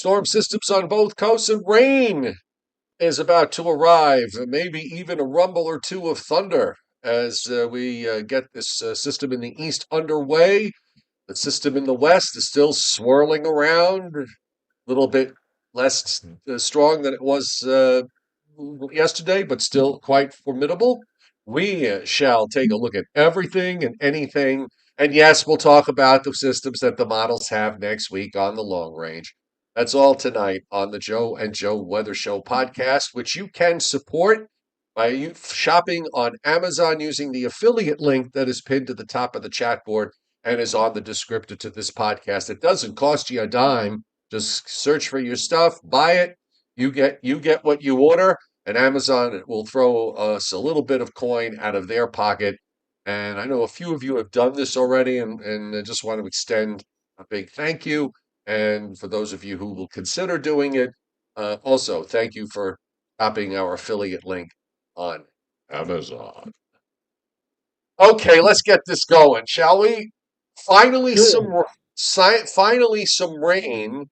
Storm systems on both coasts, and rain is about to arrive, maybe even a rumble or two of thunder as we get this system in the east underway. The system in the west is still swirling around, a little bit less strong than it was yesterday, but still quite formidable. We shall take a look at everything and anything. And yes, we'll talk about the systems that the models have next week on the long range. That's all tonight on the Joe and Joe Weather Show podcast, which you can support by shopping on Amazon using the affiliate link that is pinned to the top of the chat board and is on the descriptor to this podcast. It doesn't cost you a dime. Just search for your stuff, buy it. You get what you order, and Amazon will throw us a little bit of coin out of their pocket. And I know a few of you have done this already, and I just want to extend a big thank you. And for those of you who will consider doing it, also thank you for copying our affiliate link on Amazon. Okay, let's get this going, shall we? Finally, Sure. finally some rain.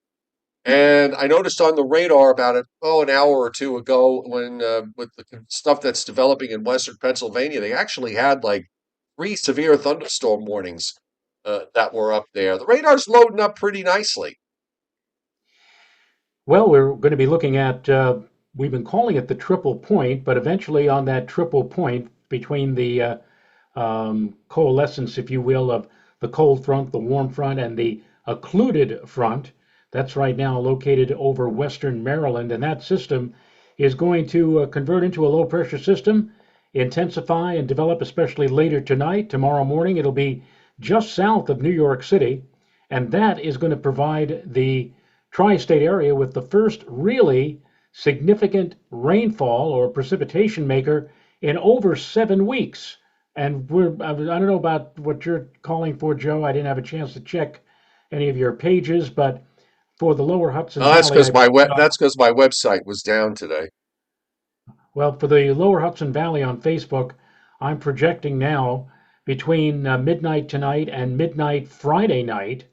And I noticed on the radar about an hour or two ago, when with the stuff that's developing in Western Pennsylvania, they actually had like three severe thunderstorm warnings that were up there. The radar's loading up pretty nicely. Well, we're going to be looking at, we've been calling it the triple point, but eventually on that triple point between the coalescence, if you will, of the cold front, the warm front, and the occluded front, that's right now located over western Maryland. And that system is going to convert into a low pressure system, intensify and develop, especially later tonight. Tomorrow morning, it'll be just south of New York City. And that is going to provide the tri state area with the first really significant rainfall or precipitation maker in over 7 weeks. And I don't know about what you're calling for, Joe. I didn't have a chance to check any of your pages, but for the lower Hudson Oh, that's Valley, because that's because my website was down today. well, for the lower Hudson Valley on Facebook, I'm projecting now between midnight tonight and midnight Friday night,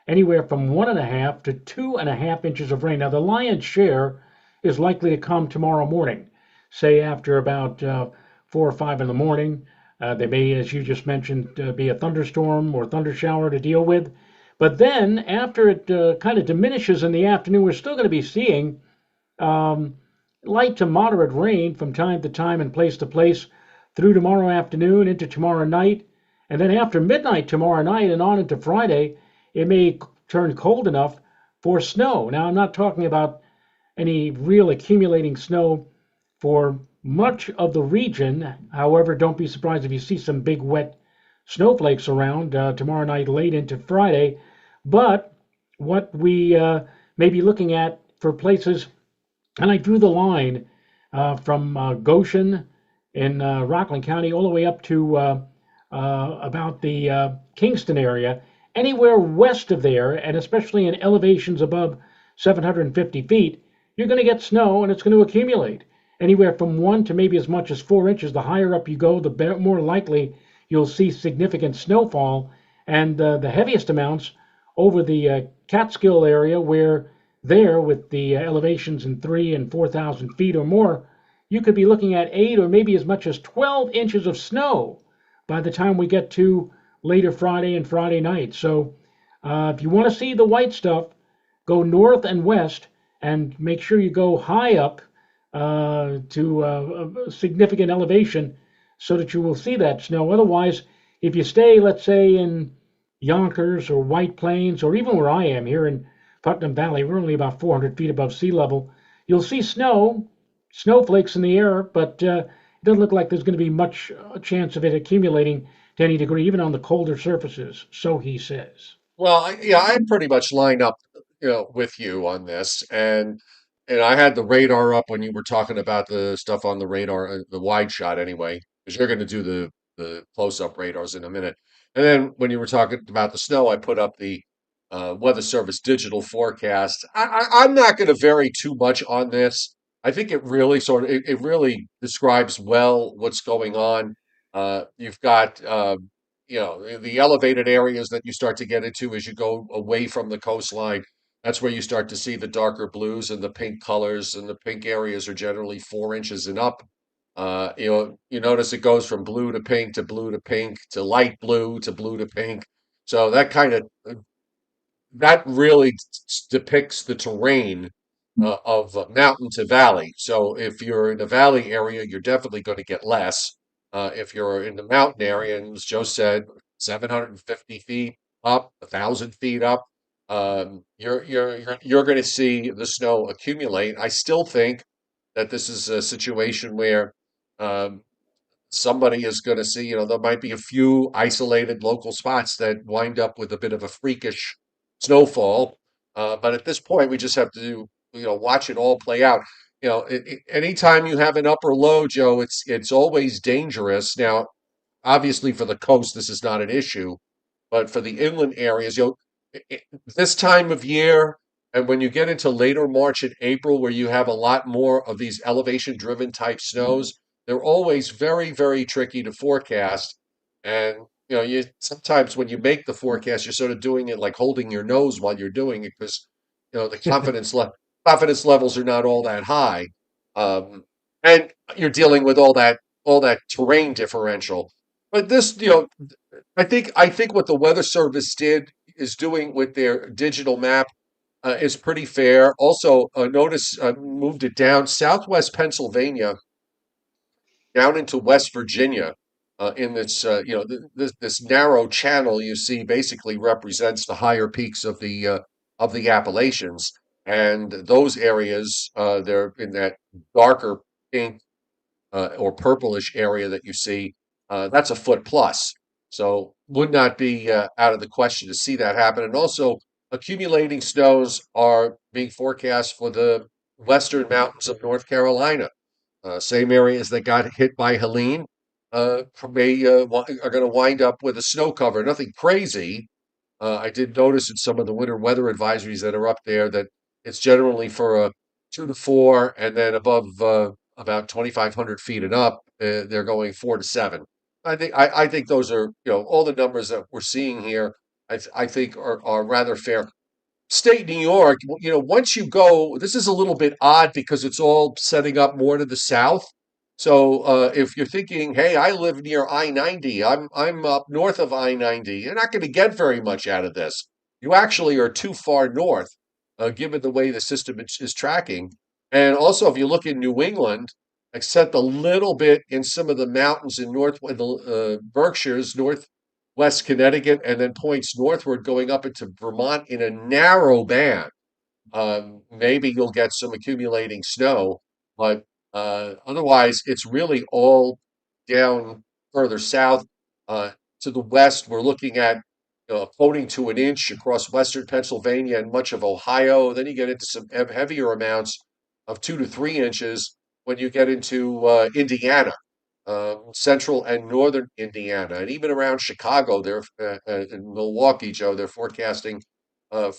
anywhere from 1.5 to 2.5 inches of rain. Now, the lion's share is likely to come tomorrow morning, say after about 4 or 5 in the morning. There may, as you just mentioned, be a thunderstorm or thunder shower to deal with. But then, after it kind of diminishes in the afternoon, we're still going to be seeing um, light to moderate rain from time to time and place to place through tomorrow afternoon into tomorrow night. And then after midnight tomorrow night and on into Friday, it may turn cold enough for snow. Now, I'm not talking about any real accumulating snow for much of the region. However, don't be surprised if you see some big wet snowflakes around tomorrow night late into Friday. But what we may be looking at for places, and I drew the line from Goshen in Rockland County all the way up to about the Kingston area, anywhere west of there, and especially in elevations above 750 feet, you're going to get snow and it's going to accumulate anywhere from 1 to maybe as much as 4 inches. The higher up you go, the more likely you'll see significant snowfall, and the heaviest amounts over the Catskill area, where there with the elevations in 3 and 4,000 feet or more, you could be looking at 8 or maybe as much as 12 inches of snow by the time we get to later Friday and Friday night. So if you want to see the white stuff, go north and west and make sure you go high up to a significant elevation so that you will see that snow. Otherwise, if you stay, let's say, in Yonkers or White Plains, or even where I am here in Putnam Valley, we're only about 400 feet above sea level. You'll see snowflakes in the air, but it doesn't look like there's going to be much chance of it accumulating to any degree, even on the colder surfaces. So he says. Well, yeah, I'm pretty much lined up, with you on this, and I had the radar up when you were talking about the stuff on the radar, the wide shot anyway, because you're going to do the close-up radars in a minute. And then when you were talking about the snow, I put up the Weather Service digital forecast. I'm not going to vary too much on this. I think it really it really describes well what's going on. You've got the elevated areas that you start to get into as you go away from the coastline. That's where you start to see the darker blues and the pink colors, and the pink areas are generally 4 inches and up. You notice it goes from blue to pink to blue to pink to light blue to blue to pink. So that really depicts the terrain of mountain to valley. So if you're in the valley area, you're definitely going to get less. If you're in the mountain area, and as Joe said, 750 feet up, 1,000 feet up, you're going to see the snow accumulate. I still think that this is a situation where um, somebody is going to see, there might be a few isolated local spots that wind up with a bit of a freakish snowfall. But at this point, we just have to, watch it all play out. Anytime you have an upper low, Joe, it's always dangerous. Now, obviously, for the coast, this is not an issue, but for the inland areas, this time of year, and when you get into later March and April, where you have a lot more of these elevation-driven type snows, they're always very, very tricky to forecast. And you sometimes when you make the forecast, you're sort of doing it like holding your nose while you're doing it because the confidence levels are not all that high, um, and you're dealing with all that terrain differential. But this, I think what the Weather Service is doing with their digital map is pretty fair. Also, notice moved it down Southwest Pennsylvania down into West Virginia. In this, this narrow channel you see basically represents the higher peaks of the Appalachians, and those areas they're in that darker pink or purplish area that you see, that's a foot plus. So would not be out of the question to see that happen. And also, accumulating snows are being forecast for the western mountains of North Carolina. Same areas that got hit by Helene are going to wind up with a snow cover. Nothing crazy. I did notice in some of the winter weather advisories that are up there that it's generally for a 2 to 4, and then above about 2,500 feet and up, they're going 4 to 7. I think those are all the numbers that we're seeing here. I think are rather fair. State New York, once you go, this is a little bit odd because it's all setting up more to the south. So if you're thinking, hey, I live near I-90, I'm up north of I-90, you're not going to get very much out of this. You actually are too far north, given the way the system is tracking. And also, if you look in New England, except a little bit in some of the mountains in the Berkshires, West Connecticut, and then points northward going up into Vermont in a narrow band. Maybe you'll get some accumulating snow, but otherwise, it's really all down further south. Uh, to the west, we're looking at a coating to an inch across western Pennsylvania and much of Ohio. Then you get into some heavier amounts of 2 to 3 inches when you get into Indiana, central and northern Indiana, and even around Chicago. They're in Milwaukee, Joe. They're forecasting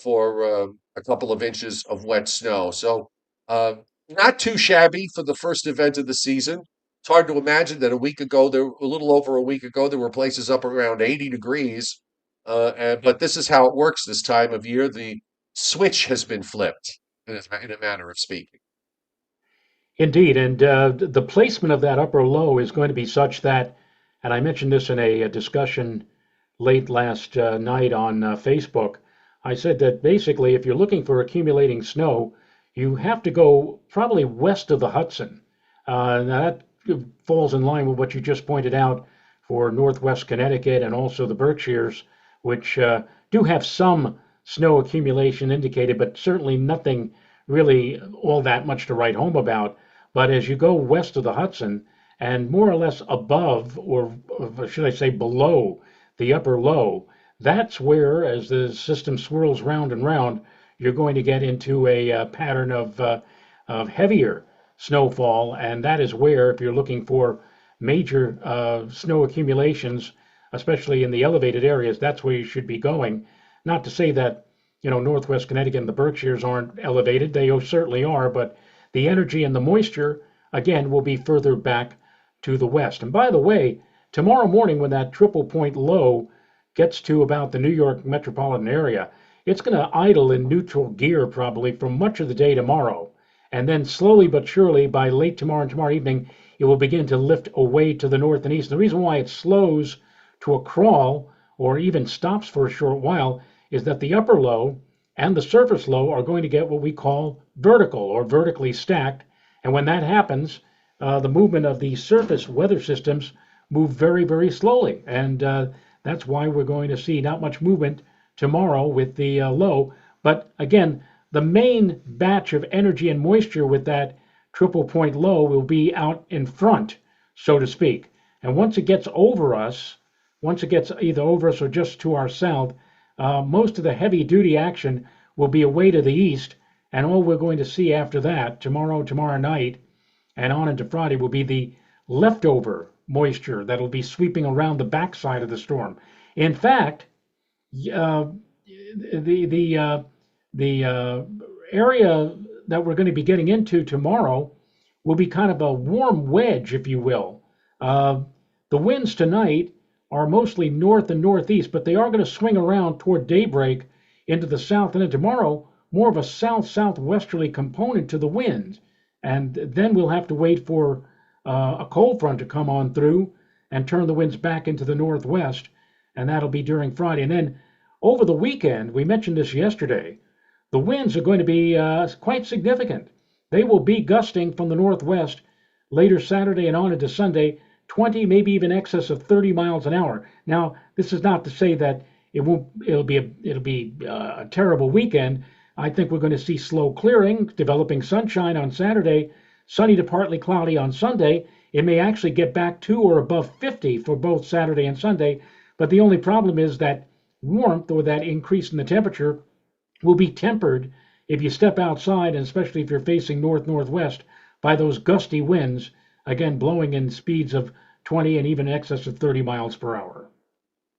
for a couple of inches of wet snow. So not too shabby for the first event of the season. It's hard to imagine that a little over a week ago, there were places up around 80 degrees. But this is how it works this time of year. The switch has been flipped, in a manner of speaking. Indeed, and the placement of that upper low is going to be such that, and I mentioned this in a discussion late last night on Facebook. I said that basically, if you're looking for accumulating snow, you have to go probably west of the Hudson. Now that falls in line with what you just pointed out for Northwest Connecticut and also the Berkshires, which do have some snow accumulation indicated, but certainly nothing really all that much to write home about. But as you go west of the Hudson and more or less above, or should I say below the upper low, that's where, as the system swirls round and round, you're going to get into a pattern of heavier snowfall. And that is where, if you're looking for major snow accumulations, especially in the elevated areas, that's where you should be going. Not to say that, Northwest Connecticut and the Berkshires aren't elevated. They certainly are, but the energy and the moisture, again, will be further back to the west. And by the way, tomorrow morning, when that triple point low gets to about the New York metropolitan area, it's going to idle in neutral gear probably for much of the day tomorrow. And then slowly but surely by late tomorrow and tomorrow evening, it will begin to lift away to the north and east. The reason why it slows to a crawl or even stops for a short while is that the upper low and the surface low are going to get what we call vertical or vertically stacked. And when that happens, the movement of the surface weather systems move very, very slowly. And that's why we're going to see not much movement tomorrow with the low. But again, the main batch of energy and moisture with that triple point low will be out in front, so to speak. And once it gets over us, once it gets either over us or just to our south, most of the heavy duty action will be away to the east. And all we're going to see after that, tomorrow night, and on into Friday, will be the leftover moisture that'll be sweeping around the backside of the storm. In fact, uh, the area that we're going to be getting into tomorrow will be kind of a warm wedge, if you will. Uh, the winds tonight are mostly north and northeast, but they are going to swing around toward daybreak into the south, and then tomorrow more of a south southwesterly component to the wind, and then we'll have to wait for a cold front to come on through and turn the winds back into the northwest, and that'll be during Friday. And then over the weekend, we mentioned this yesterday, the winds are going to be quite significant. They will be gusting from the northwest later Saturday and on into Sunday, 20, maybe even excess of 30 miles an hour. Now, this is not to say that it'll be a terrible weekend. I think we're going to see slow clearing, developing sunshine on Saturday, sunny to partly cloudy on Sunday. It may actually get back to or above 50 for both Saturday and Sunday, but the only problem is that warmth or that increase in the temperature will be tempered if you step outside, and especially if you're facing north-northwest, by those gusty winds, again blowing in speeds of 20 and even in excess of 30 miles per hour.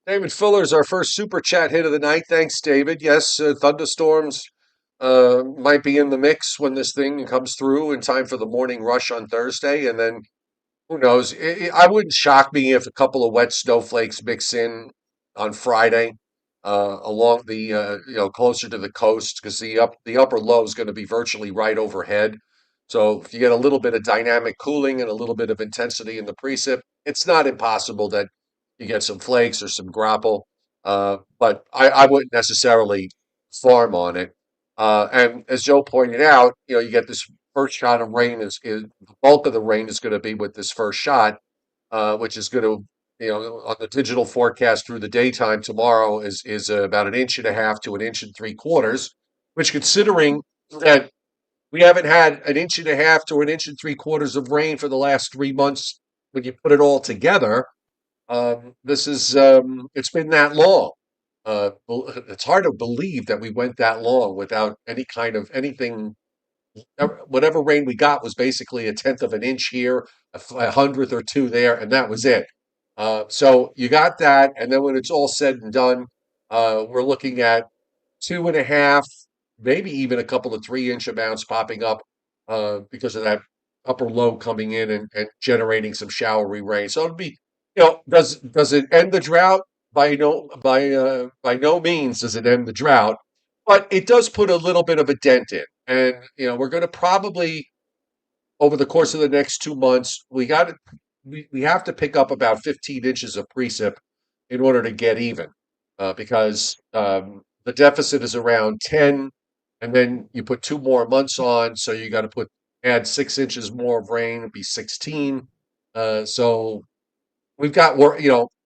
David Fuller's our first super chat hit of the night. Thanks, David. Yes, thunderstorms might be in the mix when this thing comes through in time for the morning rush on Thursday, and then who knows? I wouldn't shock me if a couple of wet snowflakes mix in on Friday along the closer to the coast because the upper low is going to be virtually right overhead. So if you get a little bit of dynamic cooling and a little bit of intensity in the precip, it's not impossible that you get some flakes or some grapple. But I wouldn't necessarily farm on it. And as Joe pointed out, you get this first shot of rain is the bulk of the rain is going to be with this first shot, which is going to, on the digital forecast through the daytime tomorrow is about an inch and a half to an inch and three quarters, which considering that we haven't had an inch and a half to an inch and three quarters of rain for the last 3 months when you put it all together, it's been that long. It's hard to believe that we went that long without any kind of anything. Whatever rain we got was basically a tenth of an inch here, a hundredth or two there, and that was it. So you got that, and then when it's all said and done, we're looking at 2.5, maybe even a couple of 3 inch amounts popping up because of that upper low coming in and generating some showery rain. So it'd be, does it end the drought? By no means does it end the drought, but it does put a little bit of a dent in. And we're going to probably over the course of the next 2 months, we have to pick up about 15 inches of precip in order to get even, because the deficit is around 10, and then you put 2 more months on, so you got to add 6 inches more of rain, it'd be 16. So we've got work.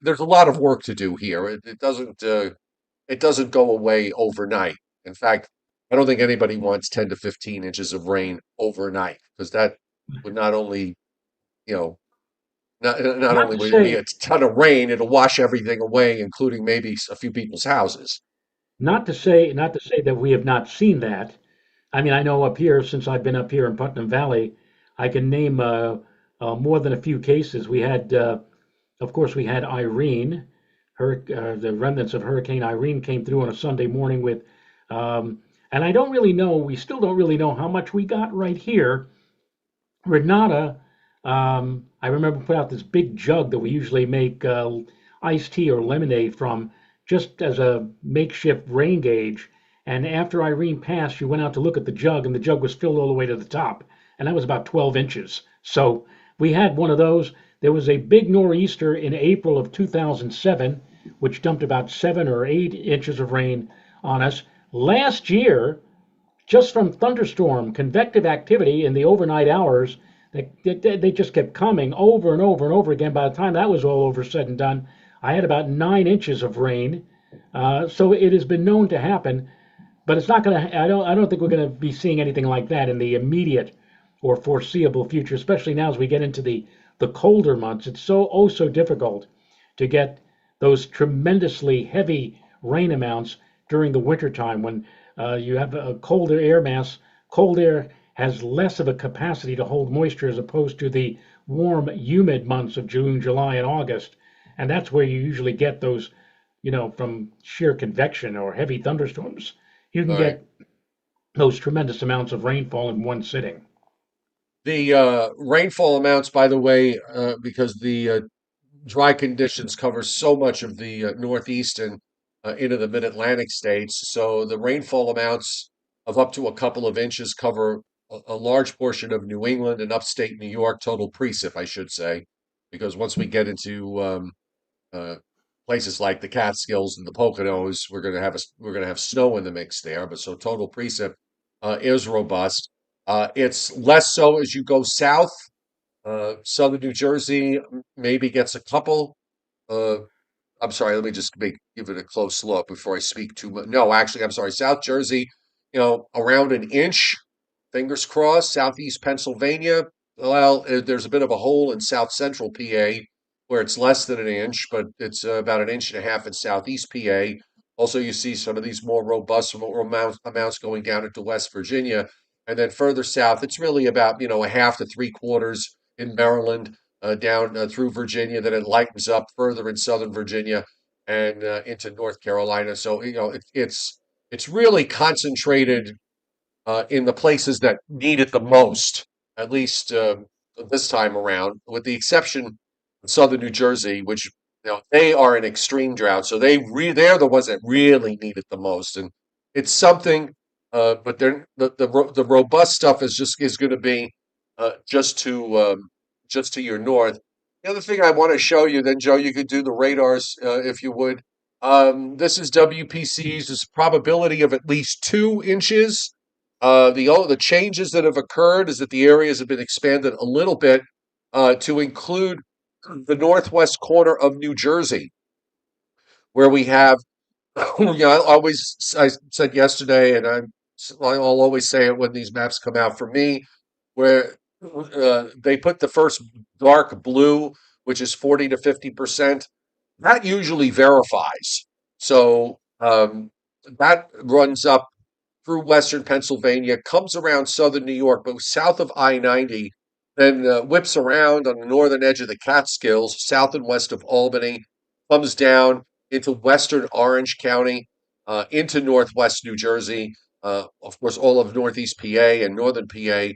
There's a lot of work to do here. It doesn't go away overnight. In fact, I don't think anybody wants 10 to 15 inches of rain overnight because that would not only, you know, not Not only to would it be say, a ton of rain, it'll wash everything away, including maybe a few people's houses. not to say that we have not seen that. I mean, I know up here, since I've been up here in Putnam Valley, I can name more than a few cases. Of course, we had Irene. The remnants of Hurricane Irene came through on a Sunday morning and I don't really know. We still don't really know how much we got right here. Renata, I remember put out this big jug that we usually make iced tea or lemonade from, just as a makeshift rain gauge. And after Irene passed, you went out to look at the jug, and the jug was filled all the way to the top, and that was about 12 inches. So we had one of those. There was a big nor'easter in April of 2007, which dumped about 7 or 8 inches of rain on us. Last year, just from thunderstorm, convective activity in the overnight hours, they just kept coming over and over and over again. By the time that was all over said and done, I had about 9 inches of rain. So it has been known to happen, but it's not going to. I don't think we're going to be seeing anything like that in the immediate or foreseeable future. Especially now as we get into the colder months, it's so difficult to get those tremendously heavy rain amounts during the wintertime when you have a colder air mass. Cold air has less of a capacity to hold moisture as opposed to the warm, humid months of June, July, and August. And that's where you usually get those, from sheer convection or heavy thunderstorms. You can All right. get those tremendous amounts of rainfall in one sitting. The rainfall amounts, by the way, because the dry conditions cover so much of the Northeast and into the mid-Atlantic states. So the rainfall amounts of up to a couple of inches cover a large portion of New England and upstate New York, total precip, I should say, because once we get into uh, places like the Catskills and the Poconos, we're gonna have snow in the mix there. But so total precip is robust. It's less so as you go south. Southern New Jersey maybe gets a couple. Uh, I'm sorry, let me just give it a close look before I speak too much. No, actually, I'm sorry. South Jersey, around an inch, fingers crossed. Southeast Pennsylvania, well, there's a bit of a hole in South Central PA where it's less than an inch, but it's about an inch and a half in Southeast PA. Also, you see some of these more robust amounts going down into West Virginia. And then further south, it's really about, a half to three quarters in Maryland down through Virginia. Then it lightens up further in Southern Virginia and into North Carolina. So it's really concentrated in the places that need it the most, at least this time around, with the exception of Southern New Jersey, which they are in extreme drought, so they're the ones that really need it the most, and it's something. But they're the robust stuff is going to be just to your north. The other thing I want to show you, then Joe, you could do the radars if you would. This is WPC's probability of at least 2 inches. The changes that have occurred is that the areas have been expanded a little bit to include the northwest corner of New Jersey, where we have, I said yesterday, and I'll always say it when these maps come out for me, where they put the first dark blue, which is 40 to 50%. That usually verifies. So that runs up through western Pennsylvania, comes around southern New York, but south of I-90, then whips around on the northern edge of the Catskills, south and west of Albany, comes down into western Orange County, into northwest New Jersey, of course, all of northeast PA and northern PA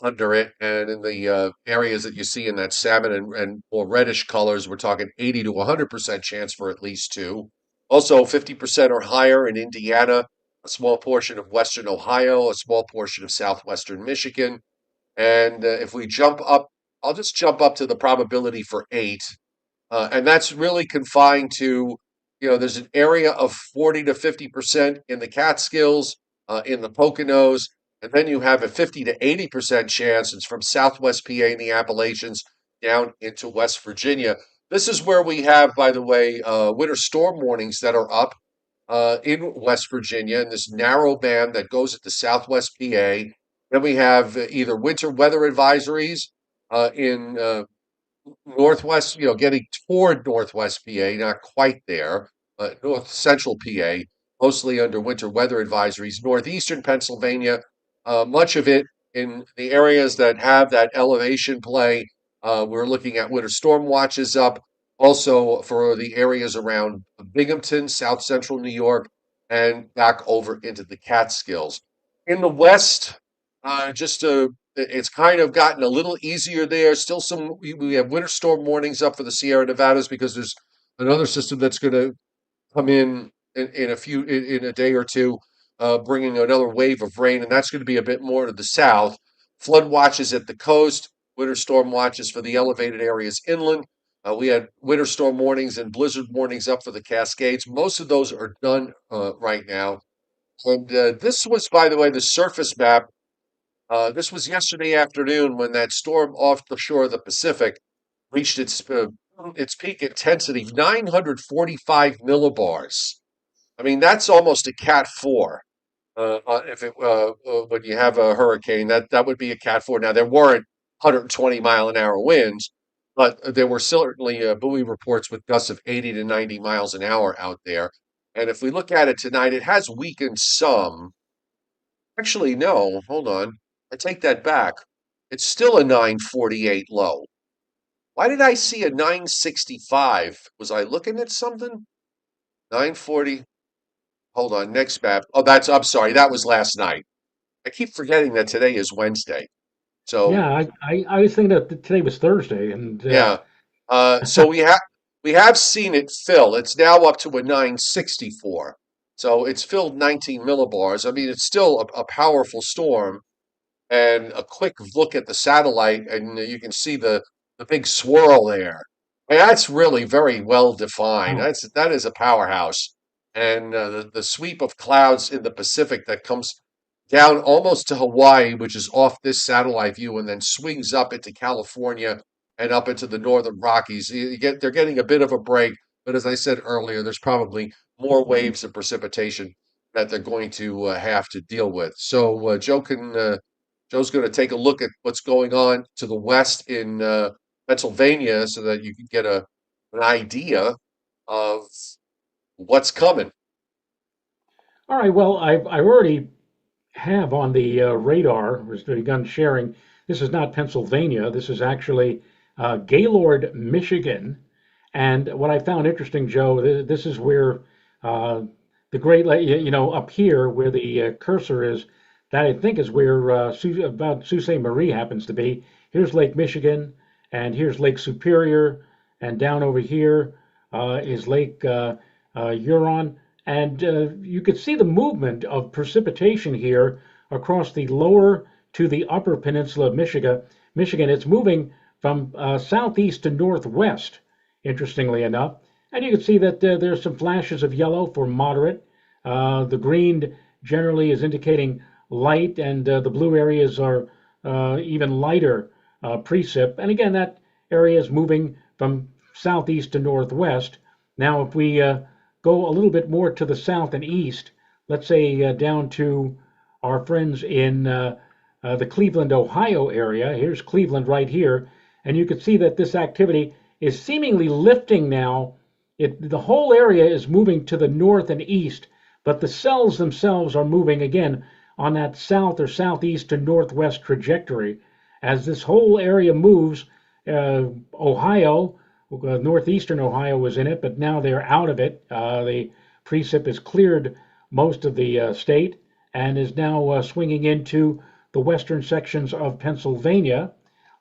under it. And in the areas that you see in that salmon and more reddish colors, we're talking 80 to 100% chance for at least two. Also, 50% or higher in Indiana, a small portion of western Ohio, a small portion of southwestern Michigan. And if we jump up, I'll just jump up to the probability for eight. And that's really confined to, there's an area of 40 to 50% in the Catskills, in the Poconos, and then you have a 50 to 80% chance. It's from southwest PA and the Appalachians down into West Virginia. This is where we have, by the way, winter storm warnings that are up in West Virginia in this narrow band that goes into southwest PA. Then we have either winter weather advisories in northwest, getting toward northwest PA, not quite there, but north central PA, mostly under winter weather advisories. Northeastern Pennsylvania, much of it in the areas that have that elevation play. We're looking at winter storm watches up. Also for the areas around Binghamton, south central New York, and back over into the Catskills. In the west, just it's kind of gotten a little easier there. Still we have winter storm warnings up for the Sierra Nevadas because there's another system that's going to come in a day or two. bringing another wave of rain, and that's going to be a bit more to the south. Flood watches at the coast, winter storm watches for the elevated areas inland. We had winter storm warnings and blizzard warnings up for the Cascades. Most of those are done right now. And this was, by the way, the surface map. This was yesterday afternoon when that storm off the shore of the Pacific reached its peak intensity, 945 millibars. I mean, that's almost a Cat 4. If it when you have a hurricane, that would be a Cat 4. Now there weren't 120 mile an hour winds, but there were certainly buoy reports with gusts of 80 to 90 miles an hour out there. And if we look at it tonight, it has weakened some. Actually, no, hold on. I take that back. It's still a 948 low. Why did I see a 965? Was I looking at something? 940. Hold on, next map. Oh, I'm sorry, that was last night. I keep forgetting that today is Wednesday. So, Yeah, I was thinking that today was Thursday, and yeah. So we have seen it fill. It's now up to a 964. So it's filled 19 millibars. I mean, it's still a powerful storm, and a quick look at the satellite, and you can see the big swirl there. And that's really very well defined. wow. That is a powerhouse, and the sweep of clouds in the Pacific that comes down almost to Hawaii, which is off this satellite view, and then swings up into California and up into the Northern Rockies. They're getting a bit of a break, but as I said earlier, there's probably more waves of precipitation that they're going to have to deal with. So Joe's going to take a look at what's going on to the west in Pennsylvania, so that you can get an idea of what's coming. All right, well, I already have on the radar, was begun sharing. This is not Pennsylvania. This is actually Gaylord, Michigan. And what I found interesting, Joe, this is where uh, the Great Lake, up here where the cursor is, that I think is where about Sault Ste. Marie happens to be. Here's Lake Michigan, and here's Lake Superior, and down over here is Lake Huron. And you could see the movement of precipitation here across the lower to the upper peninsula of Michigan. It's moving from southeast to northwest, interestingly enough. And you can see that there's some flashes of yellow for moderate. The green generally is indicating light, and the blue areas are even lighter precip. And again, that area is moving from southeast to northwest. Now, if we go a little bit more to the south and east, let's say down to our friends in the Cleveland, Ohio area. Here's Cleveland right here. And you can see that this activity is seemingly lifting now. The whole area is moving to the north and east, but the cells themselves are moving again on that south or southeast to northwest trajectory. As this whole area moves, Ohio, northeastern Ohio was in it, but now they're out of it. The precip has cleared most of the state and is now swinging into the western sections of Pennsylvania.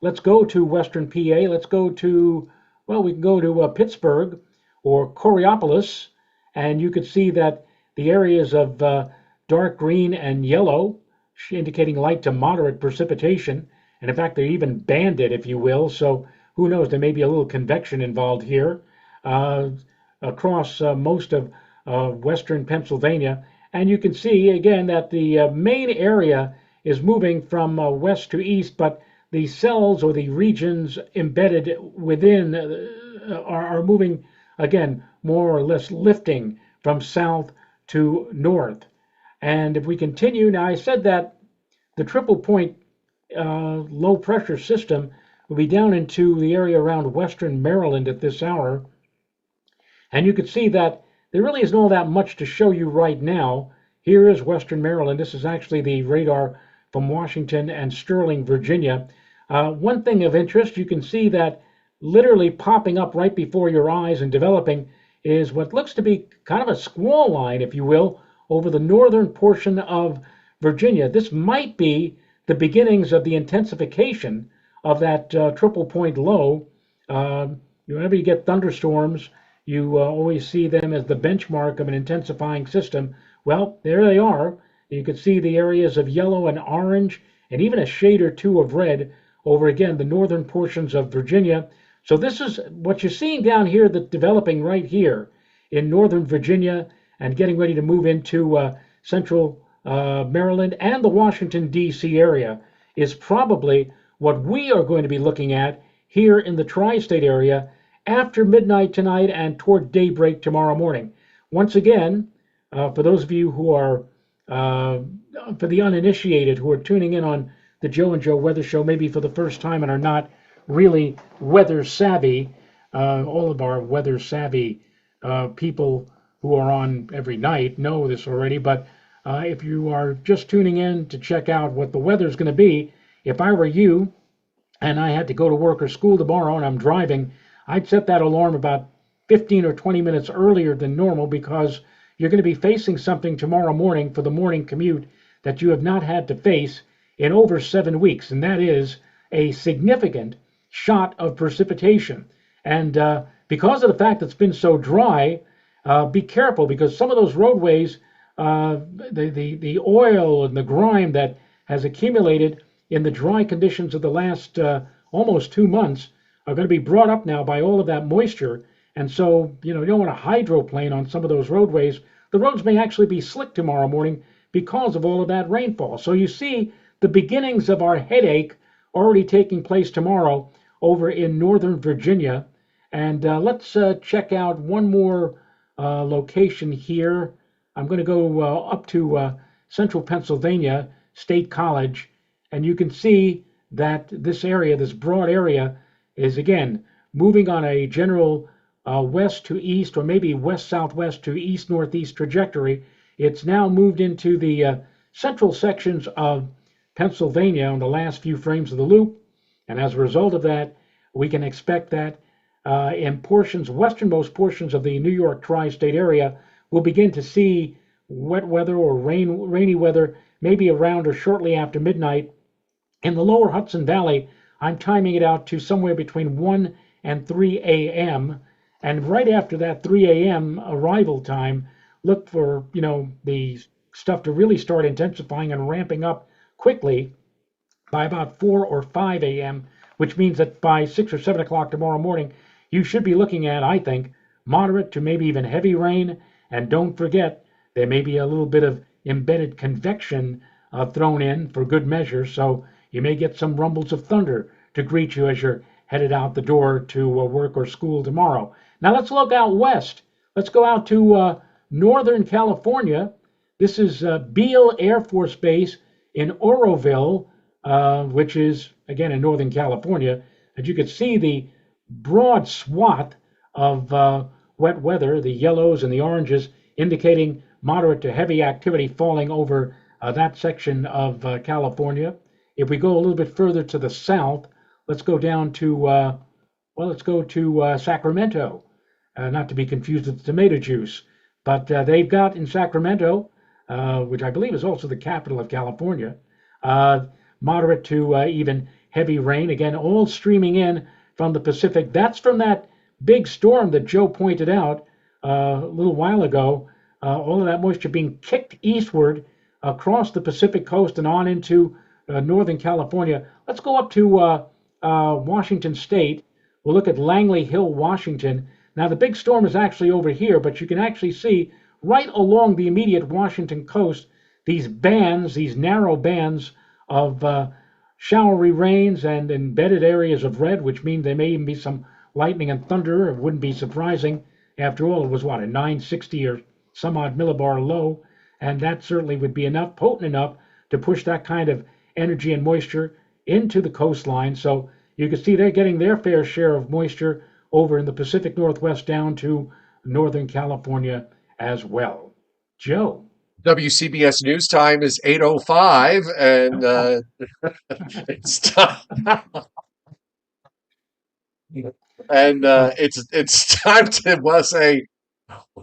Let's go to western PA. Let's go to, well, we can go to Pittsburgh or Coriopolis, and you can see that the areas of dark green and yellow, indicating light to moderate precipitation, and in fact, they're even banded, if you will. So who knows? There may be a little convection involved here across most of western Pennsylvania. And you can see again that the main area is moving from west to east, but the cells or the regions embedded within are moving again, more or less lifting from south to north. And if we continue, now I said that the triple point low pressure system will be down into the area around western Maryland at this hour. And you can see that there really isn't all that much to show you right now. Here is western Maryland. This is actually the radar from Washington and Sterling, Virginia. One thing of interest, you can see that literally popping up right before your eyes and developing is what looks to be kind of a squall line, if you will, over the northern portion of Virginia. This might be the beginnings of the intensification of that triple point low. Whenever you get thunderstorms, you always see them as the benchmark of an intensifying system. Well, there they are. You can see the areas of yellow and orange, and even a shade or two of red over again the northern portions of Virginia. So this is what you're seeing down here that's developing right here in northern Virginia and getting ready to move into central Maryland and the Washington, D.C. area is probably what we are going to be looking at here in the tri state area after midnight tonight and toward daybreak tomorrow morning. Once again, for those of you who are, uh, for the uninitiated who are tuning in on the Joe and Joe Weather Show, maybe for the first time and are not really weather savvy, all of our weather savvy people who are on every night know this already, but if you are just tuning in to check out what the weather is going to be, if I were you and I had to go to work or school tomorrow and I'm driving, I'd set that alarm about 15 or 20 minutes earlier than normal because you're going to be facing something tomorrow morning for the morning commute that you have not had to face in over 7 weeks, and that is a significant shot of precipitation. And because of the fact that it's been so dry, be careful because some of those roadways, the oil and the grime that has accumulated in the dry conditions of the last almost 2 months are going to be brought up now by all of that moisture. And so, you don't want to hydroplane on some of those roadways. The roads may actually be slick tomorrow morning because of all of that rainfall. So you see the beginnings of our headache already taking place tomorrow over in northern Virginia. And let's check out one more location here. I'm going to go up to central Pennsylvania State College, and you can see that this area, this broad area, is again moving on a general west to east, or maybe west southwest to east northeast trajectory. It's now moved into the central sections of Pennsylvania on the last few frames of the loop, and as a result of that, we can expect that in portions, westernmost portions of the New York tri-state area, we'll begin to see wet weather or rainy weather maybe around or shortly after midnight. In the lower Hudson Valley, I'm timing it out to somewhere between 1 and 3 a.m. And right after that 3 a.m. arrival time, look for, the stuff to really start intensifying and ramping up quickly by about 4 or 5 a.m., which means that by 6 or 7 o'clock tomorrow morning, you should be looking at, I think, moderate to maybe even heavy rain. And don't forget, there may be a little bit of embedded convection thrown in for good measure. So you may get some rumbles of thunder to greet you as you're headed out the door to work or school tomorrow. Now let's look out west. Let's go out to Northern California. This is Beale Air Force Base in Oroville, which is, again, in Northern California. As you can see, the broad swath of wet weather, the yellows and the oranges, indicating moderate to heavy activity falling over that section of California. If we go a little bit further to the south, let's go down to, let's go to Sacramento, not to be confused with tomato juice. But they've got in Sacramento, which I believe is also the capital of California, moderate to even heavy rain. Again, all streaming in from the Pacific. That's from that big storm that Joe pointed out a little while ago. All of that moisture being kicked eastward across the Pacific coast and on into Northern California. Let's go up to Washington State. We'll look at Langley Hill, Washington. Now, the big storm is actually over here, but you can actually see right along the immediate Washington coast these bands, these narrow bands of showery rains and embedded areas of red, which mean there may even be some lightning and thunder. It wouldn't be surprising. After all, it was what, a 960 or some odd millibar low, and that certainly would be enough, potent enough, to push that kind of energy and moisture into the coastline. So you can see they're getting their fair share of moisture over in the Pacific Northwest down to Northern California as well. Joe. WCBS News Time is 8:05, and it's time. And it's time to say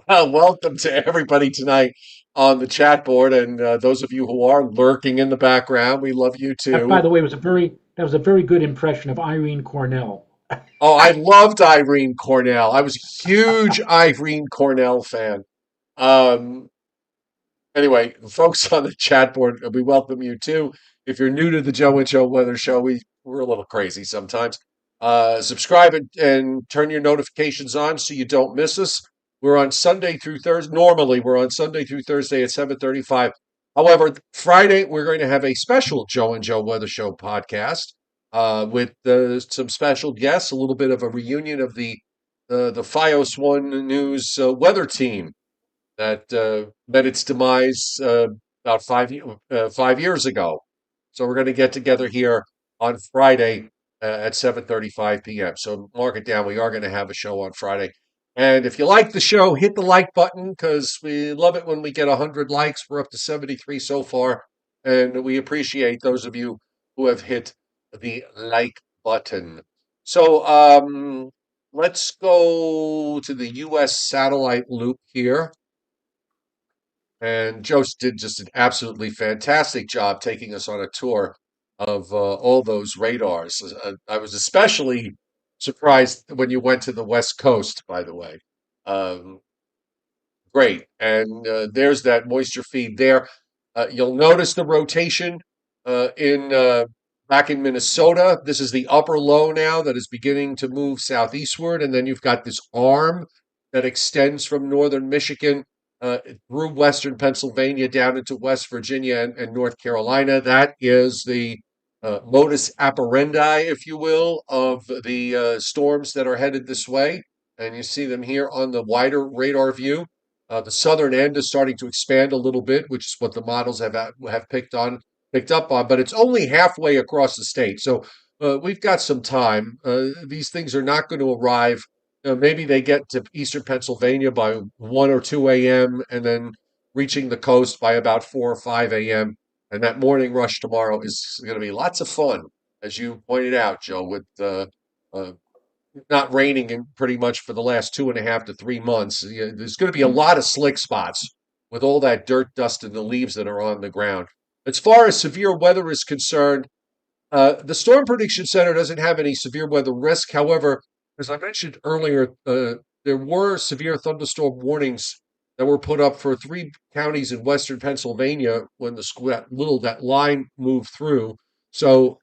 welcome to everybody tonight on the chat board, and those of you who are lurking in the background, we love you That, by too. the way, was a very good impression of Irene Cornell. Oh, I loved Irene Cornell. I was a huge Irene Cornell fan. Um, Anyway, folks on the chat board, we welcome you too. If you're new to the Joe and Joe Weather Show, we're a little crazy sometimes. Subscribe and turn your notifications on so you don't miss us. We're on Sunday through Thursday. Normally, we're on Sunday through Thursday at 7:35. However, Friday we're going to have a special Joe and Joe Weather Show podcast with some special guests, a little bit of a reunion of the FiOS One News weather team that met its demise about 5 years ago. So we're going to get together here on Friday at 7:35 p.m. So mark it down. We are going to have a show on Friday. And if you like the show, hit the like button because we love it when we get 100 likes. We're up to 73 so far. And we appreciate those of you who have hit the like button. So let's go to the U.S. satellite loop here. And Joe did just an absolutely fantastic job taking us on a tour of all those radars. I was especially surprised when you went to the West Coast, by the way. Um, Great. And there's that moisture feed there. You'll notice the rotation in back in Minnesota. This is the upper low now that is beginning to move southeastward. And then you've got this arm that extends from northern Michigan through western Pennsylvania down into West Virginia and North Carolina. That is the modus operandi, if you will, of the storms that are headed this way. And you see them here on the wider radar view. The southern end is starting to expand a little bit, which is what the models have picked up on, but it's only halfway across the state. So we've got some time. These things are not going to arrive. Maybe they get to eastern Pennsylvania by 1 or 2 a.m. and then reaching the coast by about 4 or 5 a.m. And that morning rush tomorrow is going to be lots of fun, as you pointed out, Joe, with uh, not raining in pretty much for the last 2.5 to 3 months. There's going to be a lot of slick spots with all that dirt, dust, and the leaves that are on the ground. As far as severe weather is concerned, the Storm Prediction Center doesn't have any severe weather risk. However, as I mentioned earlier, there were severe thunderstorm warnings that were put up for 3 counties in western Pennsylvania when that line moved through. So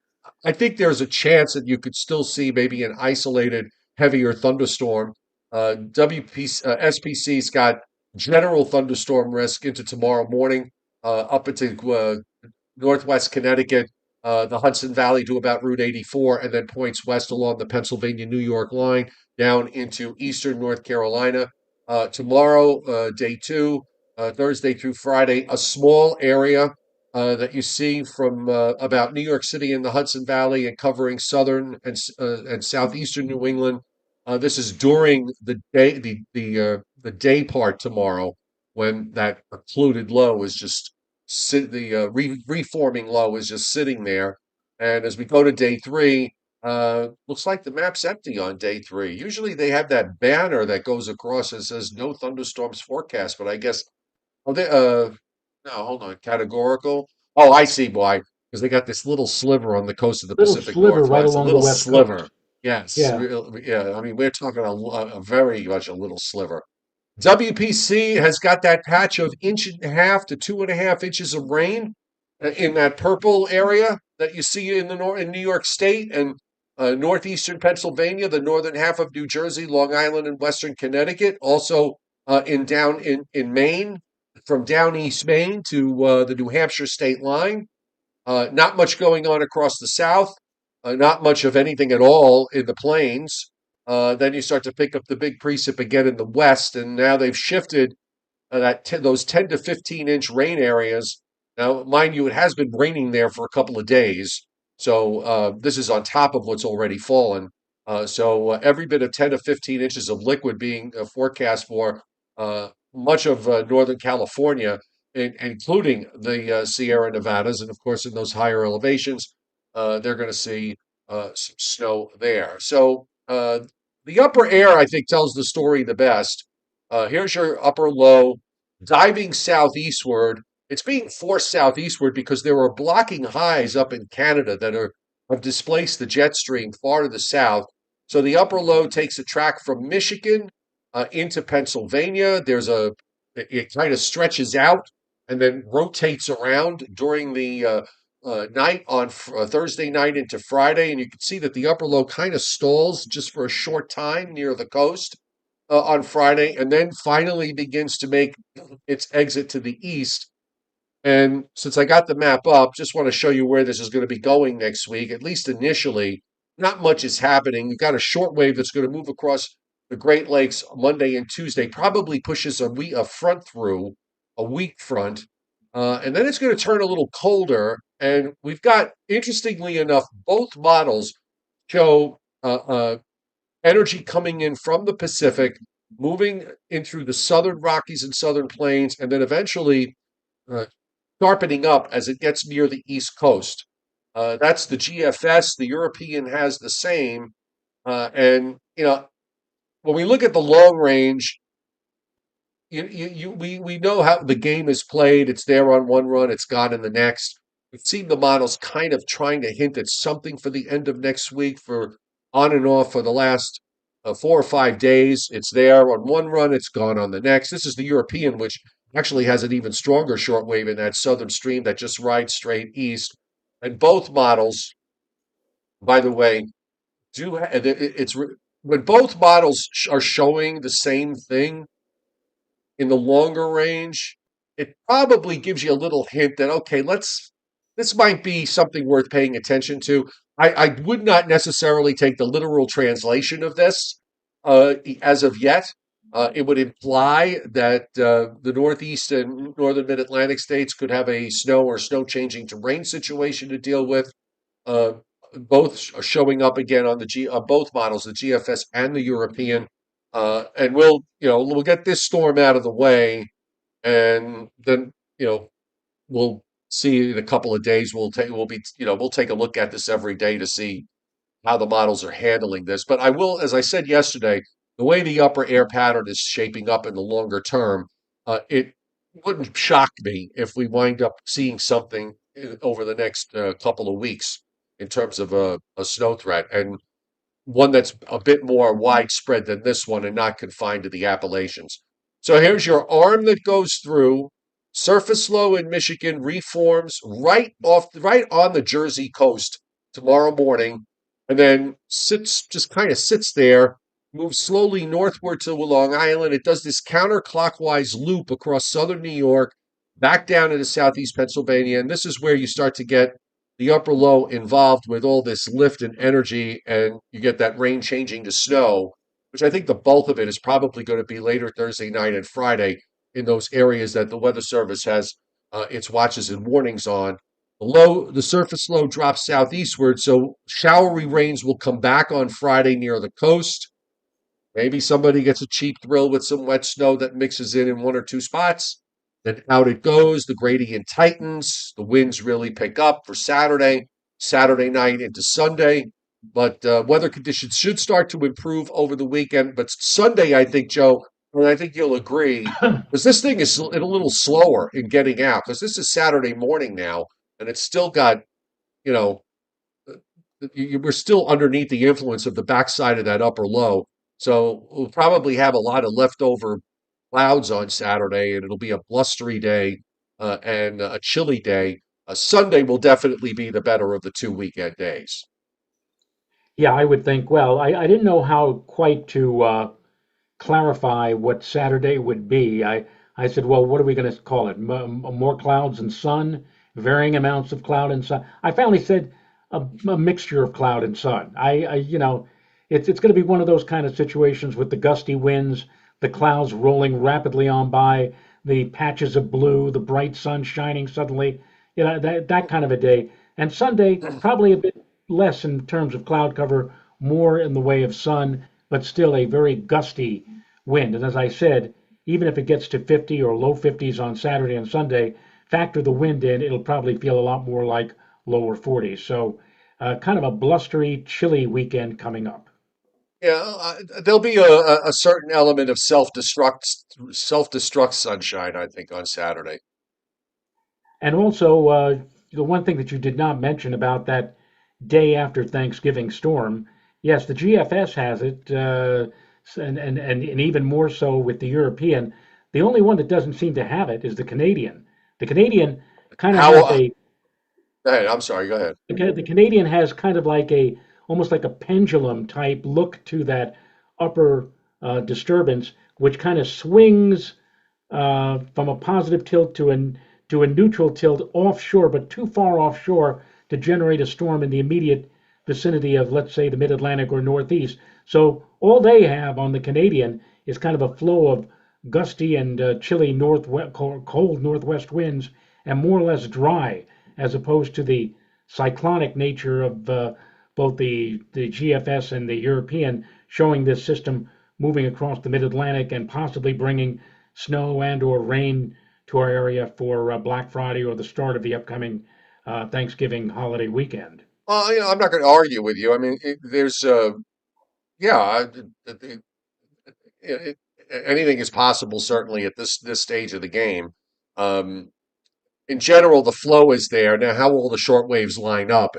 I think there's a chance that you could still see maybe an isolated heavier thunderstorm. SPC's got general thunderstorm risk into tomorrow morning, up into northwest Connecticut, the Hudson Valley to about Route 84, and then points west along the Pennsylvania New York line down into eastern North Carolina. Tomorrow, day two, Thursday through Friday, a small area that you see from about New York City and the Hudson Valley and covering southern and southeastern New England. This is during the day, the day part tomorrow when that occluded low is just the reforming low is just sitting there. And as we go to day three, looks like the map's empty on day three. Usually they have that banner that goes across and says no thunderstorms forecast, but I guess oh they no, hold on, categorical. Oh, I see why. Because they got this little sliver on the coast of the Little Pacific sliver right Northwest, a along the little west coast. sliver. Yes, Yeah. yeah. I mean, we're talking a very much a little sliver. WPC has got that patch of 1.5 to 2.5 inches of rain in that purple area that you see in New York State and northeastern Pennsylvania, the northern half of New Jersey, Long Island, and western Connecticut. Also in Maine, from down East Maine to the New Hampshire state line. Not much going on across the south. Not much of anything at all in the plains. Then you start to pick up the big precip again in the west, and now they've shifted those 10 to 15 inch rain areas. Now, mind you, it has been raining there for a couple of days, so this is on top of what's already fallen. So every bit of 10 to 15 inches of liquid being forecast for much of Northern California, including the Sierra Nevadas, and of course in those higher elevations, they're going to see some snow there. So the upper air, I think, tells the story the best. Here's your upper low diving southeastward. It's being forced southeastward because there are blocking highs up in Canada that have displaced the jet stream far to the south. So the upper low takes a track from Michigan into Pennsylvania. It kind of stretches out and then rotates around during the night on Thursday night into Friday. And you can see that the upper low kind of stalls just for a short time near the coast on Friday, and then finally begins to make its exit to the east. And since I got the map up, just want to show you where this is going to be going next week, at least initially. Not much is happening. You've got a short wave that's going to move across the Great Lakes Monday and Tuesday, probably pushes a front through, a weak front. And then it's going to turn a little colder. And we've got, interestingly enough, both models show energy coming in from the Pacific, moving in through the southern Rockies and southern plains, and then eventually uh, sharpening up as it gets near the East Coast. That's the GFS. The European has the same. And, when we look at the long range, we know how the game is played. It's there on one run, it's gone in the next. We've seen the models kind of trying to hint at something for the end of next week for on and off for the last 4 or 5 days. It's there on one run, it's gone on the next. This is the European, which actually has an even stronger shortwave in that southern stream that just rides straight east. And both models, by the way, when both models are showing the same thing in the longer range, it probably gives you a little hint that, okay, this might be something worth paying attention to. I would not necessarily take the literal translation of this as of yet. It would imply that the Northeast and Northern Mid Atlantic states could have a snow or snow changing to rain situation to deal with. Uh, both are showing up again on both models, the GFS and the European. And we'll get this storm out of the way, and then we'll see in a couple of days. We'll take a look at this every day to see how the models are handling this. But I will, as I said yesterday, the way the upper air pattern is shaping up in the longer term, it wouldn't shock me if we wind up seeing something over the next couple of weeks in terms of a snow threat. And one that's a bit more widespread than this one and not confined to the Appalachians. So here's your arm that goes through. Surface low in Michigan reforms right on the Jersey coast tomorrow morning, and then just kind of sits there, moves slowly northward to Long Island. It does this counterclockwise loop across southern New York, back down into southeast Pennsylvania, and this is where you start to get the upper low involved with all this lift and energy, and you get that rain changing to snow, which I think the bulk of it is probably going to be later Thursday night and Friday in those areas that the Weather Service has its watches and warnings on. The surface low drops southeastward, so showery rains will come back on Friday near the coast. Maybe somebody gets a cheap thrill with some wet snow that mixes in one or two spots. Then out it goes. The gradient tightens. The winds really pick up for Saturday night into Sunday. But weather conditions should start to improve over the weekend. But Sunday, I think, Joe, and I think you'll agree, because this thing is a little slower in getting out, because this is Saturday morning now, and it's still got, you know, we're still underneath the influence of the backside of that upper low. So we'll probably have a lot of leftover clouds on Saturday, and it'll be a blustery day and a chilly day. Sunday will definitely be the better of the 2 weekend days. Yeah, I would think. Well, I didn't know how quite to clarify what Saturday would be. I said, well, what are we going to call it? More clouds and sun, varying amounts of cloud and sun. I finally said a mixture of cloud and sun. It's going to be one of those kind of situations with the gusty winds, the clouds rolling rapidly on by, the patches of blue, the bright sun shining suddenly, that kind of a day. And Sunday, probably a bit less in terms of cloud cover, more in the way of sun, but still a very gusty wind. And as I said, even if it gets to 50 or low 50s on Saturday and Sunday, factor the wind in, it'll probably feel a lot more like lower 40s. So kind of a blustery, chilly weekend coming up. Yeah, there'll be a certain element of self-destruct sunshine, I think, on Saturday. And also, the one thing that you did not mention about that day after Thanksgiving storm, yes, the GFS has it, and even more so with the European. The only one that doesn't seem to have it is the Canadian. The Canadian kind of How? has a Go ahead. I'm sorry. Go ahead. the Canadian has kind of like a almost like a pendulum type look to that upper disturbance, which kind of swings from a positive tilt to a neutral tilt offshore, but too far offshore to generate a storm in the immediate vicinity of, let's say, the Mid Atlantic or Northeast. So all they have on the Canadian is kind of a flow of gusty and chilly northwest, cold northwest winds, and more or less dry, as opposed to the cyclonic nature of both the GFS and the European, showing this system moving across the Mid-Atlantic and possibly bringing snow and or rain to our area for Black Friday or the start of the upcoming Thanksgiving holiday weekend. Well, I'm not going to argue with you. I mean, there's, yeah, it, it, anything is possible. Certainly at this stage of the game. Um, in general, the flow is there. Now, how will the short waves line up?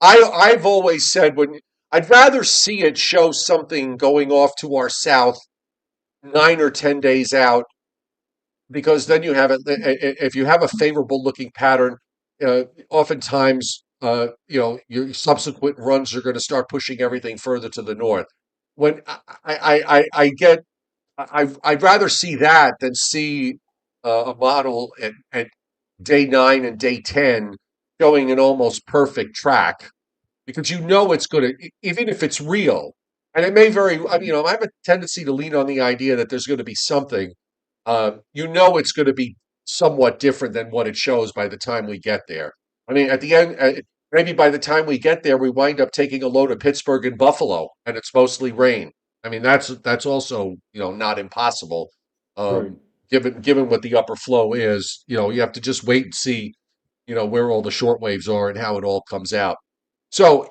I've always said when I'd rather see it show something going off to our south 9 or 10 days out, because then you have it. If you have a favorable looking pattern, oftentimes, your subsequent runs are going to start pushing everything further to the north. When I get, I'd rather see that than see a model at day 9 and day 10 showing an almost perfect track, because it's going to, even if it's real, and it may very, I have a tendency to lean on the idea that there's going to be something. It's going to be somewhat different than what it shows by the time we get there. I mean, at the end, maybe by the time we get there, we wind up taking a load of Pittsburgh and Buffalo, and it's mostly rain. I mean, that's also not impossible. Right. Given what the upper flow is, you have to just wait and see, where all the short waves are and how it all comes out. So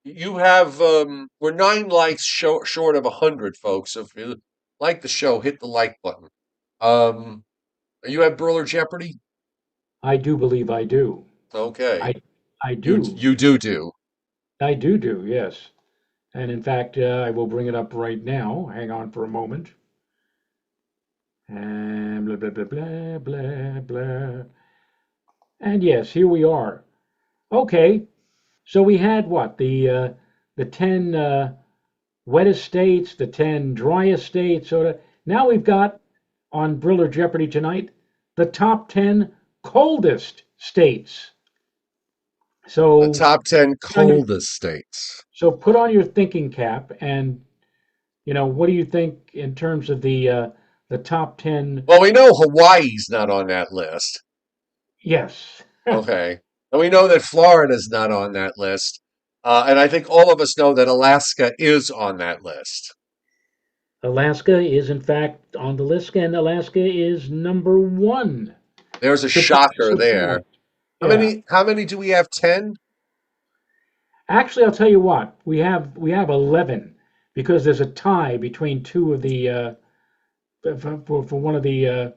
you have we're 9 likes short of 100, folks. So if you like the show, hit the like button. Um, you have Briller Jeopardy? I do believe I do. Okay, I I you do. you do. I do, yes. And in fact, I will bring it up right now. Hang on for a moment. And blah, blah, blah, blah, blah, blah. And yes, here we are. Okay, so we had what? The 10 wettest states, the 10 driest states. Now we've got on Briller Jeopardy tonight the top 10 coldest states. The So top 10 put on your coldest states. put on your thinking cap, and what do you think in terms of the top 10? Well, we know Hawaii's not on that list. Yes. Okay, and we know that Florida's not on that list. And I think all of us know that Alaska is on that list. Alaska is in fact on the list, and Alaska is number one. There's a shocker there. Surprised. Yeah. How many do we have? 10? Actually, I'll tell you what. We have 11 because there's a tie between two of the for one of the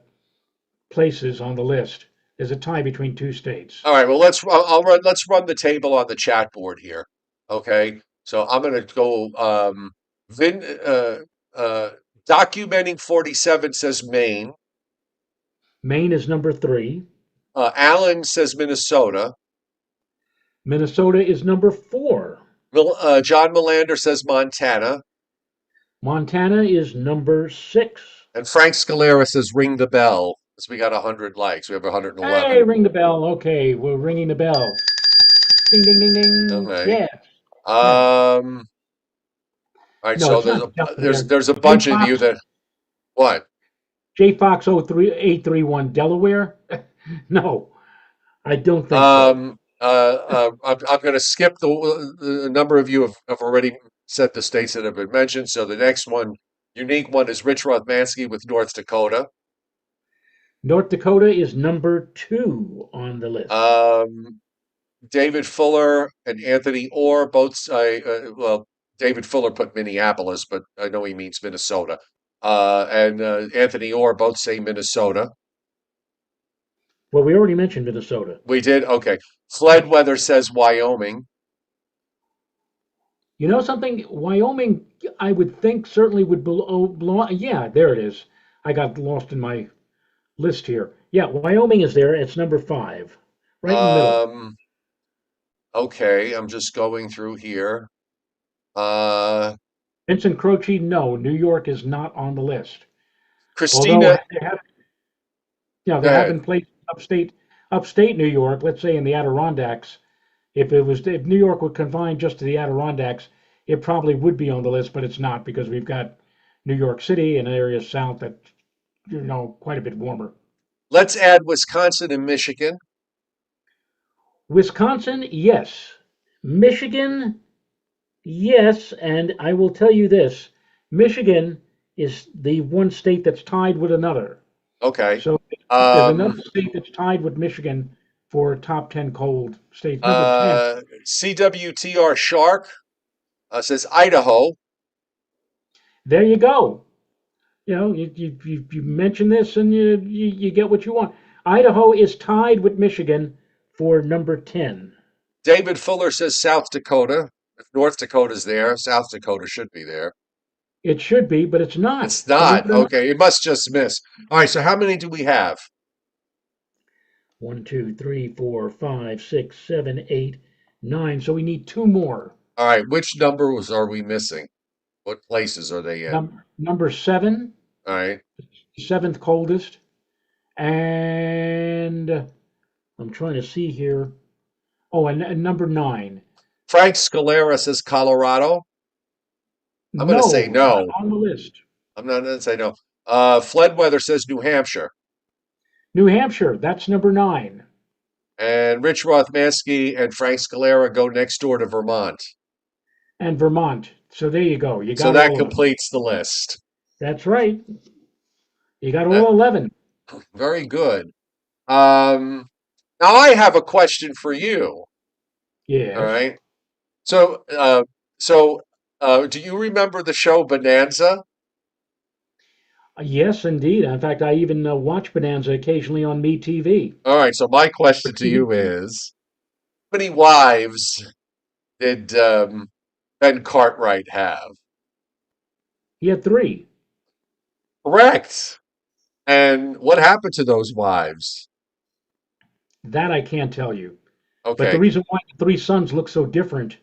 places on the list. There's a tie between two states. All right, well, let's run the table on the chat board here. Okay. So I'm going to go Vin uh documenting 47 says Maine. Maine is number three. Alan says Minnesota. Minnesota is number four. John Melander says Montana. Montana is number six. And Frank Scalera says ring the bell. So we got 100 likes. We have 111. Hey, ring the bell. Okay, we're ringing the bell. Ding, ding, ding, ding. Okay. Yes, yes. All right, No, so it's not Delaware. there's a J bunch of you Fox, that what? J Fox 03831 Delaware? No, I don't think so. I'm going to skip the number of you have already set the states that have been mentioned. So the next one, unique one, is Rich Rothmansky with North Dakota. North Dakota is number two on the list. David Fuller and Anthony Orr both say, well, David Fuller put Minneapolis, but I know he means Minnesota. And Anthony Orr both say Minnesota. Well, we already mentioned Minnesota. We did? Okay. Weather says Wyoming. You know something? Wyoming, I would think certainly would belong. Yeah, there it is. I got lost in my list here. Yeah, Wyoming is there. It's number 5, right in the middle. Um, okay, I'm just going through here. Uh, Vincent Croce, no, New York is not on the list. Although Christina, they have, you know, go there have ahead. been places upstate New York, let's say in the Adirondacks. If New York were confined just to the Adirondacks, it probably would be on the list, but it's not because we've got New York City and areas south that quite a bit warmer. Let's add Wisconsin and Michigan. Wisconsin, yes. Michigan, yes, and I will tell you this: Michigan is the one state that's tied with another. Okay. So there's another Um, state that's tied with Michigan for top 10 cold states. Number 10. CWTR Shark says Idaho. There you go. You mention this and you get what you want. Idaho is tied with Michigan for number 10. David Fuller says South Dakota. If North Dakota's there, South Dakota should be there. It should be, but it's not. It's Believe not. it or not. Okay, it must just miss. All right, so how many do we have? One, two, three, four, five, six, seven, eight, nine. So we need two more. All right, which numbers are we missing? What places are they in? Number 7, All right. seventh coldest. And I'm trying to see here. Oh, and number 9. Frank Scalera says Colorado. I'm going to say No, not no. on the list. I'm not going to say no. Fledweather says New Hampshire. New Hampshire, that's number 9. And Rich Rothmansky and Frank Scalera go next door to Vermont. And Vermont. So there you go. You So got that all of them. completes the list. That's right. You got That, all 11. very good. Um, Now I have a question for you. All Yes. right. So, uh, so, do you remember the show Bonanza? Yes, indeed. In fact, I even watch Bonanza occasionally on MeTV. All right. So my For question to TV. you is, how many wives did Ben Cartwright have? He had 3. Correct. And what happened to those wives? That I can't tell you. But the Okay. reason why the 3 sons look so different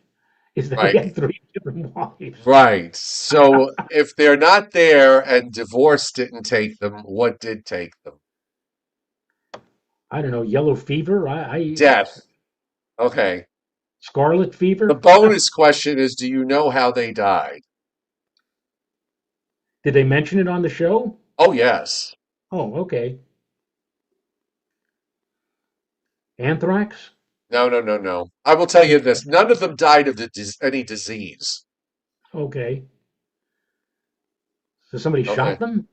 is that he Right. had 3 different wives. Right. So if they're not there and divorce didn't take them, what did take them? I don't know, yellow fever, Death. Okay. scarlet The fever. bonus question is, do you know how they died? Did they mention it on the show? Oh, yes. Oh, okay. Anthrax? No, no, no, no. I will tell you this. None of them died of any disease. Okay. So somebody Okay. shot them?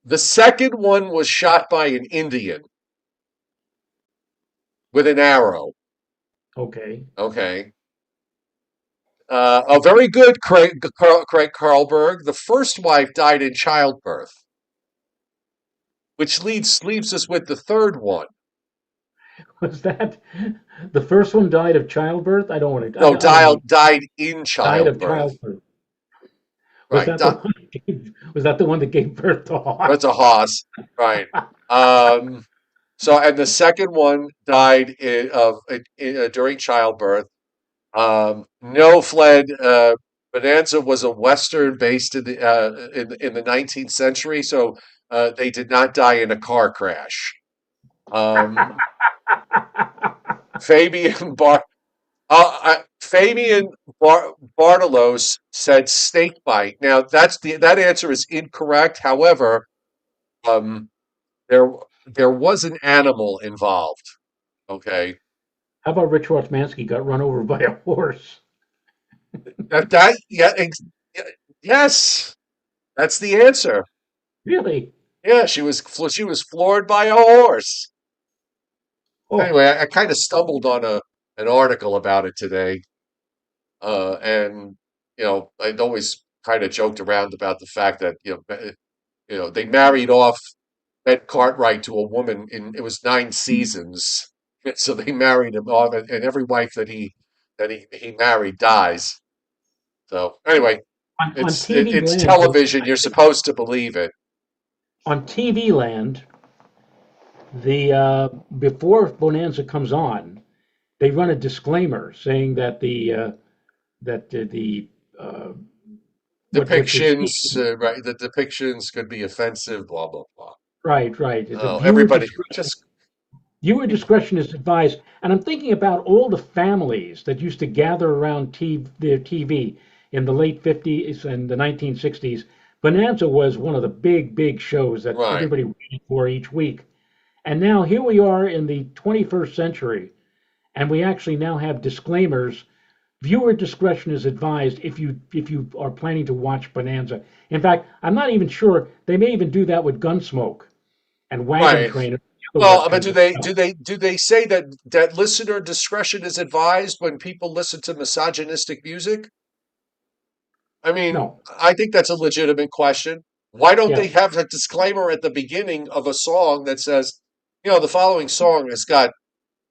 The second one was shot by an Indian with an arrow. Okay. Okay. Oh, very good, Craig Carlberg. The first wife died in childbirth, which leaves us with the third one. Was that the first one died of childbirth? I don't want to. No, I don't need died in died of childbirth. childbirth. Was Right. that the one? Was that the one that gave birth to That's a Hawks? hoss. Right. Um, and the second one died during childbirth. No fled. Bonanza was a western based in the 19th century, so they did not die in a car crash. Um, Fabian Bar Fabian Bartolos said snake bite. Now that answer is incorrect. However, um, there there was an animal involved. Okay, How about Rich Rothmansky got run over by a horse? that yeah, yes, that's the answer. Really? Yeah, she was floored by a horse. Oh, Anyway, I kind of stumbled on a an article about it today, and I'd always kind of joked around about the fact that they married off Ben Cartwright to a woman in it was 9 seasons, so they married him off, and every wife that he married dies. So anyway, on it's TV it's Land, television. You're supposed to believe it. on TV Land, The before Bonanza comes on, they run a disclaimer saying that the what you're Depictions, seeing, right? The depictions could be offensive, blah blah blah. right, the Oh, everybody just viewer discretion is advised. And I'm thinking about all the families that used to gather around their TV in the late 50s and the 1960s. Bonanza was one of the big shows that right. everybody waited for each week. And now here we are in the 21st century, and we actually now have disclaimers. Viewer discretion is advised if you are planning to watch Bonanza. In fact, I'm not even sure they may even do that with Gunsmoke and Wagon Right. Train and other Well, but westerns as well. do they say that listener discretion is advised when people listen to misogynistic music? I mean, No, I think that's a legitimate question. Why don't they yeah, have a disclaimer at the beginning of a song that says, the following song has got,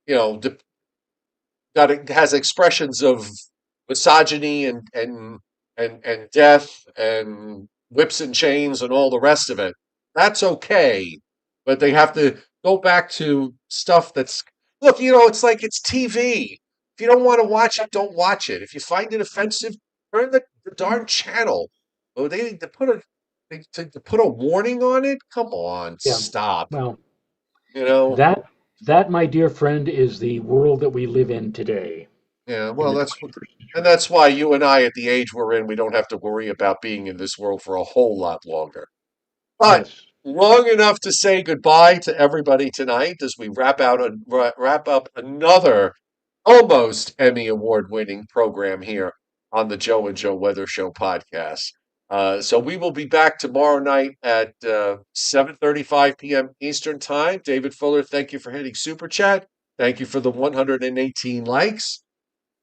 you know, de- it has expressions of misogyny and death and whips and chains and all the rest of it. That's okay, but they have to go back to stuff that's look. It's like it's TV. If you don't want to watch it, don't watch it. If you find it offensive, turn the darn channel. Oh, they to put a to put a warning on it. Come on, yeah. stop. Well, You know. that that, my dear friend, is the world that we live in today Yeah, in well, the and 21st century. that's why you and I, at the age we're in, we don't have to worry about being in this world for a whole lot longer. But Yes. long enough to say goodbye to everybody tonight as we wrap up another almost Emmy Award winning program here on the Joe and Joe Weather Show podcast. So we will be back tomorrow night at 7:35 p.m. Eastern Time. David Fuller, thank you for hitting Super Chat. Thank you for the 118 likes.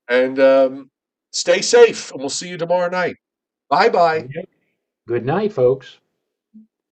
And stay safe, and we'll see you tomorrow night. Bye bye. Okay. Good night, folks.